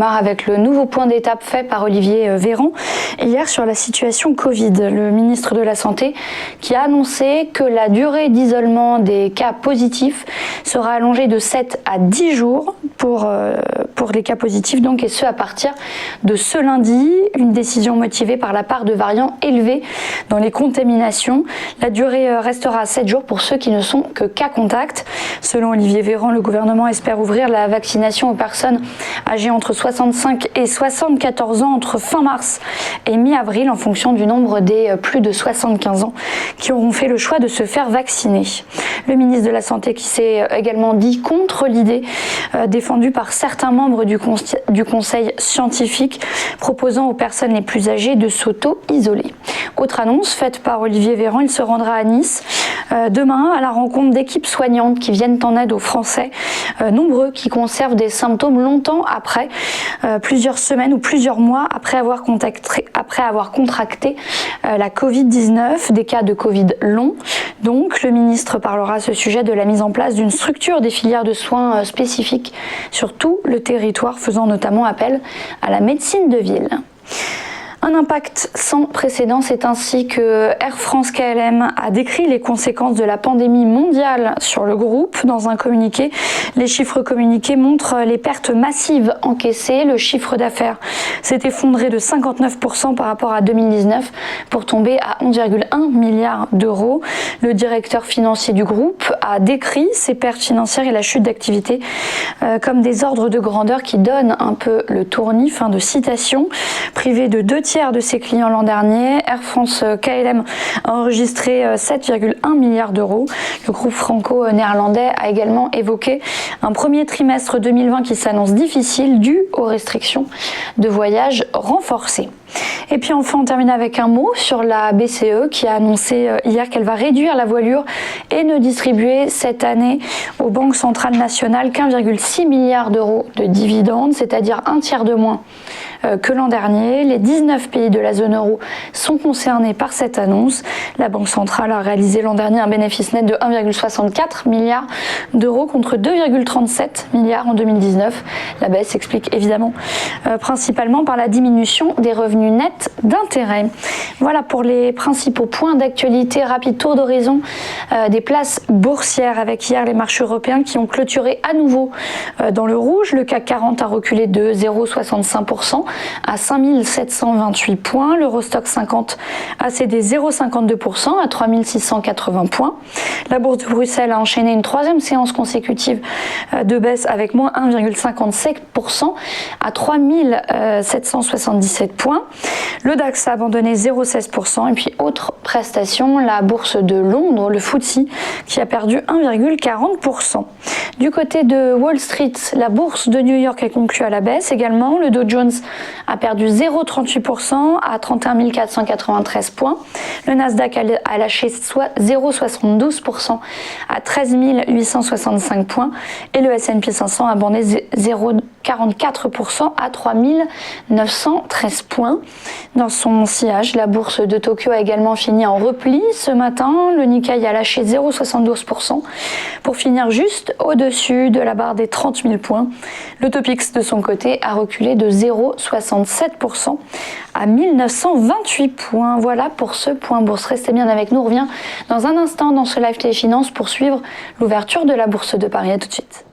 démarre avec le nouveau point d'étape fait par Olivier Véran hier sur la situation Covid. Le ministre de la Santé qui a annoncé que la durée d'isolement des cas positifs sera allongée de 7 à 10 jours pour les cas positifs, donc, et ce à partir de ce lundi. Une décision motivée par la part de variants élevés dans les contaminations. La durée restera à 7 jours pour ceux qui ne sont que cas contact. Selon Olivier Véran, le gouvernement espère ouvrir la vaccination aux personnes âgées entre 65 et 74 ans entre fin mars et mi-avril en fonction du nombre des plus de 75 ans qui auront fait le choix de se faire vacciner. Le ministre de la Santé qui s'est également dit contre l'idée défendue par certains membres du conseil scientifique proposant aux personnes les plus âgées de s'auto-isoler. Autre annonce faite par Olivier Véran, il se rendra à Nice demain à la rencontre d'équipes soignantes qui viennent en aide aux Français, nombreux qui conservent des symptômes longtemps après, plusieurs semaines ou plusieurs mois après avoir contracté la Covid-19, des cas de Covid longs. Donc le ministre parlera à ce sujet de la mise en place d'une structure des filières de soins spécifiques sur tout le territoire, faisant notamment appel à la médecine de ville. Un impact sans précédent, c'est ainsi que Air France KLM a décrit les conséquences de la pandémie mondiale sur le groupe. Dans un communiqué, les chiffres communiqués montrent les pertes massives encaissées. Le chiffre d'affaires s'est effondré de 59% par rapport à 2019 pour tomber à 11,1 milliards d'euros. Le directeur financier du groupe a décrit ces pertes financières et la chute d'activité comme des ordres de grandeur qui donnent un peu le tournis. Fin de citation. Privé de 2/3 de ses clients l'an dernier, Air France KLM a enregistré 7,1 milliards d'euros. Le groupe franco-néerlandais a également évoqué un premier trimestre 2020 qui s'annonce difficile dû aux restrictions de voyage renforcées. Et puis enfin, on termine avec un mot sur la BCE qui a annoncé hier qu'elle va réduire la voilure et ne distribuer cette année aux banques centrales nationales qu'1,6 milliard d'euros de dividendes, c'est-à-dire un tiers de moins que l'an dernier. Les 19 pays de la zone euro sont concernés par cette annonce. La Banque centrale a réalisé l'an dernier un bénéfice net de 1,64 milliard d'euros contre 2,37 milliards en 2019. La baisse s'explique évidemment principalement par la diminution des revenus nets d'intérêt. Voilà pour les principaux points d'actualité. Rapide tour d'horizon des places boursières avec hier les marchés européens qui ont clôturé à nouveau dans le rouge. Le CAC 40 a reculé de 0,65% à 5728 points. L'Eurostoxx 50 a cédé 0,52% à 3680 points. La bourse de Bruxelles a enchaîné une troisième séance consécutive de baisse avec moins 1,57% à 3777 points. Le DAX a abandonné 0,16% et puis autre prestation, la bourse de Londres, le FTSE, qui a perdu 1,40%. Du côté de Wall Street, la bourse de New York est conclue à la baisse également. Le Dow Jones a perdu 0,38% à 31 493 points. Le Nasdaq a lâché 0,72% à 13 865 points. Et le S&P 500 a abandonné 0,44% à 3 913 points. Dans son sillage, la bourse de Tokyo a également fini en repli ce matin. Le Nikkei a lâché 0,72% pour finir juste au-dessus de la barre des 30 000 points. Le Topix, de son côté, a reculé de 0,67% à 1928 points. Voilà pour ce point bourse. Restez bien avec nous. On revient dans un instant dans ce live Téléfinance pour suivre l'ouverture de la bourse de Paris. À tout de suite.